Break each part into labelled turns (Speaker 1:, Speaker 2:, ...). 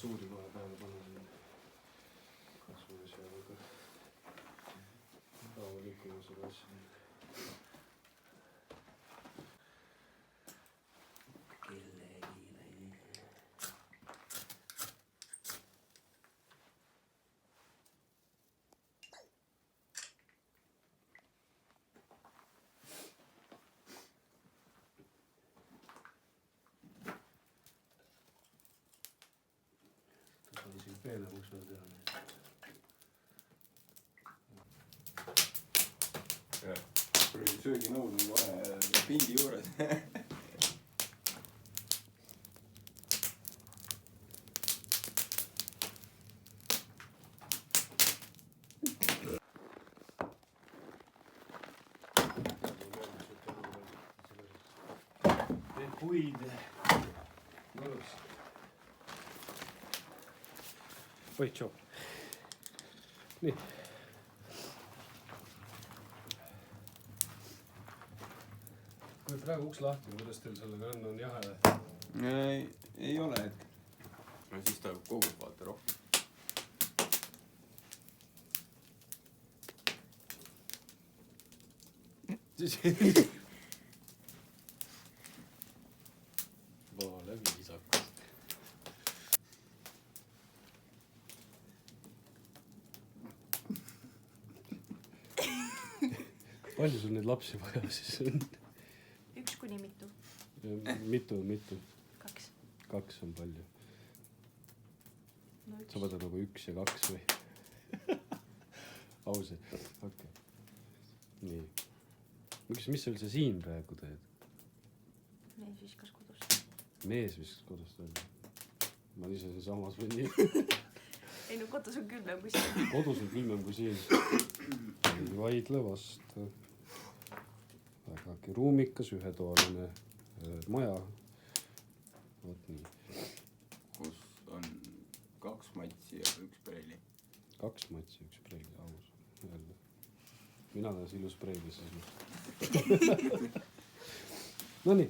Speaker 1: tekstuuri kohe peale panna siin. Kasvõi seal aga rahulikuma selle asja. Isegi peenemaks veel teha.
Speaker 2: Sööginõud on kohe pindi juures.
Speaker 1: Teed puid mõnus. Oi, tšau. Nii. Kui praegu uks lahti, kuidas teil sellega on jahe?
Speaker 2: Ei ole hetk. No siis ta kogub vaata rohkem.
Speaker 1: Vale viisakas. Palju sul neid lapsi vaja siis on?
Speaker 3: 1 kuni mitu?
Speaker 1: Mitu?
Speaker 3: 2.
Speaker 1: 2 on palju.
Speaker 3: No,
Speaker 1: sa võtad nagu 1 ja 2 või? Ausalt, okei. Nii. Mis sa üldse siin praegu teed?
Speaker 3: Mees viskas kodust.
Speaker 1: Mees viskas kodust välja. Ma ise siin samas või nii.
Speaker 3: Ei no kodus on külmem kui siin.
Speaker 1: Kodus on külmem kui siin. Ei vaidle vastu. Vägagi ruumikas, ühetoaline maja. Vot nii.
Speaker 2: Kus on 2 matsi ja 1 preili.
Speaker 1: 2 matsi, 1 preili, aus. Jälle. Mina taas ilus preili siis. Nonii,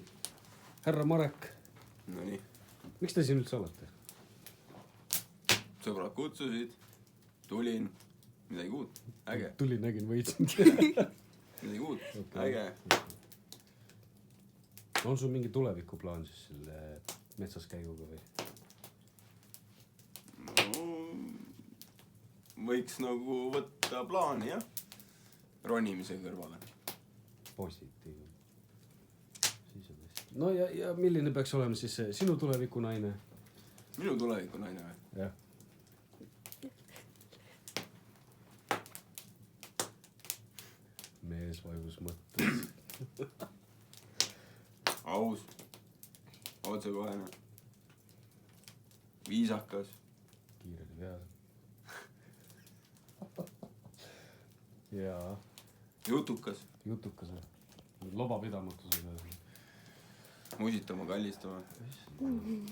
Speaker 1: härra Marek.
Speaker 2: Nonii.
Speaker 1: Miks te siin üldse olete?
Speaker 2: Sõbrad kutsusid, tulin, midagi uut, äge.
Speaker 1: Tulin, nägin, võitsin.
Speaker 2: Midagi uut, äge.
Speaker 1: On sul mingi tulevikuplaan siis selle metsas käiguga või?
Speaker 2: No, võiks nagu võtta plaani, jah. Ronimise kõrvale.
Speaker 1: Positiivne. Siis on hästi. No ja milline peaks olema siis sinu tulevikunaine?
Speaker 2: Minu tulevikunaine või?
Speaker 1: Jah. Mees vajus mõttes.
Speaker 2: Aus. Otsekohene. Viisakas.
Speaker 1: Kiireli peale. Jaa.
Speaker 2: Jutukas.
Speaker 1: Jutukas või? Lobapidamatusega.
Speaker 2: Musitama, kallistama.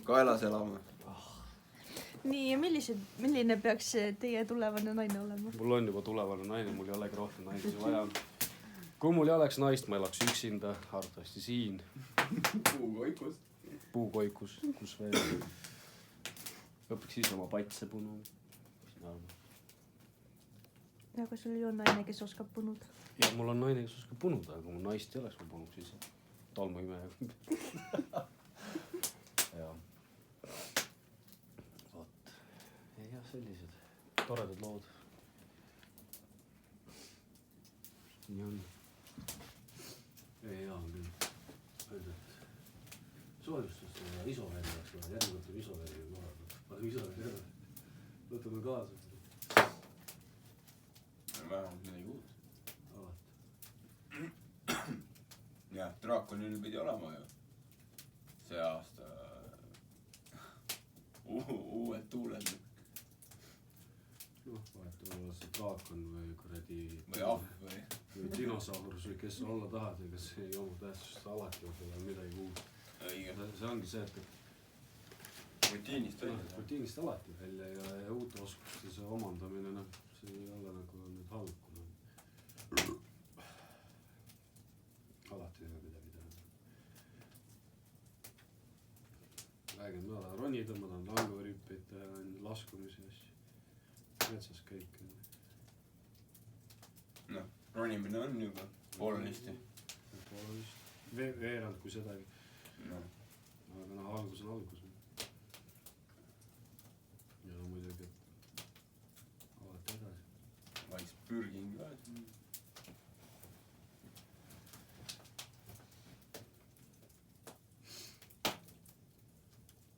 Speaker 2: Kaelas elama.
Speaker 3: Nii, ja milline peaks teie tulevane naine olema?
Speaker 1: Mul on juba tulevane naine, mul ei olegi rohkem naisi vaja. Kui mul ei oleks naist, ma elaks üksinda, arvatavasti siin.
Speaker 2: Puukoikus.
Speaker 1: Puukoikus, kus veel. Õpiks siis oma patse punuma.
Speaker 3: Aga sul ju on naine, kes oskab punud.
Speaker 1: Ja mul on naine, kes oskab punuda, aga mul naist ei oleks, ma punuks ise. Tolmuimeja. Ja. Vot. Ja sellised toredad lood. Nii on. Ei, on küll. Öelda, et soojustust ja isoveri oleks vaja. Järgi võtame isoveri ja kohe. Paneme isoveri ära. Võtame kaasa.
Speaker 2: Vähemalt midagi uut.
Speaker 1: Alati.
Speaker 2: Jah, Draakonil pidi olema ju. See aasta uued tuuled.
Speaker 1: Noh, vahetame olla see draakon või kuradi...
Speaker 2: Või ahv või...
Speaker 1: Või dinosaurus või kes olla tahad ja kes ei oma tähtsust alati või midagi uut. See ongi see, et
Speaker 2: rutiinist välja.
Speaker 1: Rutiinist alati välja ja uute oskuste omandamine, see ei ole nagu nüüd halb, kuna alati ei ole midagi teha. Räägin, ma tahan ronida, ma tahan languvõrippeid teha, laskumisi ja asju . metsas käik .
Speaker 2: noh , ronimine on juba poolenisti .
Speaker 1: veerand kui sedagi .
Speaker 2: noh ,
Speaker 1: aga noh , algus on algus . ja no muidugi , alati edasi .
Speaker 2: vaiks pürgin ka .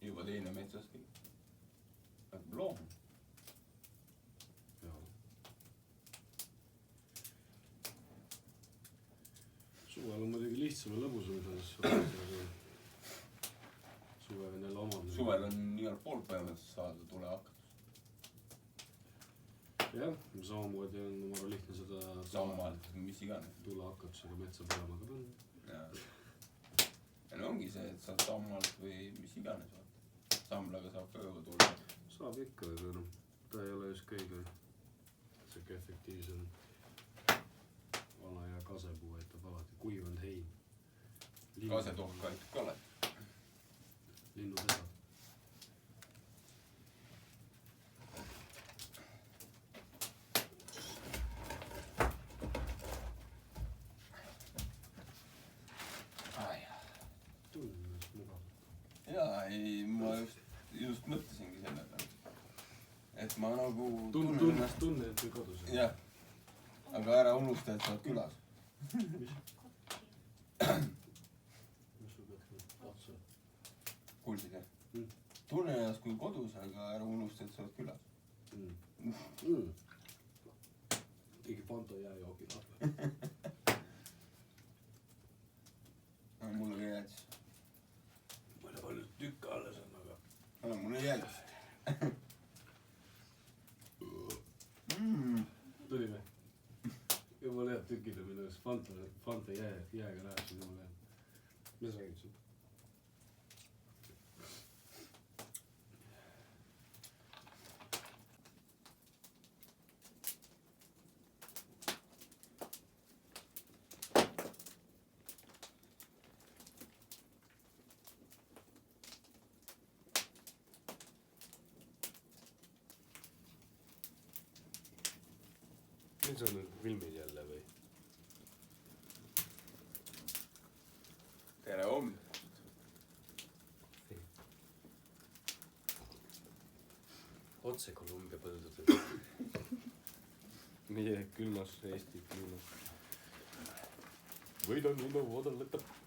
Speaker 2: juba teine metsas kõik . hakkab loom .
Speaker 1: jaa . suvel on muidugi lihtsam ja lõbusam selles . suvel on jälle omad .
Speaker 2: suvel on igal pool põhimõtteliselt saada tulehakatust .
Speaker 1: jah , samamoodi on väga lihtne seda
Speaker 2: sammalt , mis iganes .
Speaker 1: tulehakatusega metsa põlema ka panna .
Speaker 2: ja no ongi see , et saad sammalt või mis iganes vaata . samlaga saab ka juba tulla .
Speaker 1: saab ikka , aga noh , ta ei ole just kõige siuke efektiivsem . vana hea kasepuu aitab alati , kuivanud hein .
Speaker 2: kasetohk aitab ka alati .
Speaker 1: linnupesa . tunnen ennast mugavalt .
Speaker 2: jaa , ei , ma just mõtlesingi selle peale . et ma nagu
Speaker 1: tunne , et või kodus .
Speaker 2: jah , aga ära unusta , et sa oled külas .
Speaker 1: mis sul peaks nüüd otsa ?
Speaker 2: kuulsid jah
Speaker 1: Mm. ?
Speaker 2: tunne ennast kui kodus , aga ära unusta , et sa oled külas .
Speaker 1: tegi Panto jääjoogi lahti .
Speaker 2: mul oli jäätis .
Speaker 1: ma ei tea , palju tükke alles on , aga .
Speaker 2: mul oli jäätis .
Speaker 1: tuli või ? jumala head tükid on minu arust , Fanta jääga läheb siin jumala hea . mis sa räägid siin ? mis on need filmid jälle või ?
Speaker 2: tere hommikust .
Speaker 4: otse Kolumbia põldudelt .
Speaker 1: meie külmas Eesti kliimas . võidan ilma voodal lõpetab .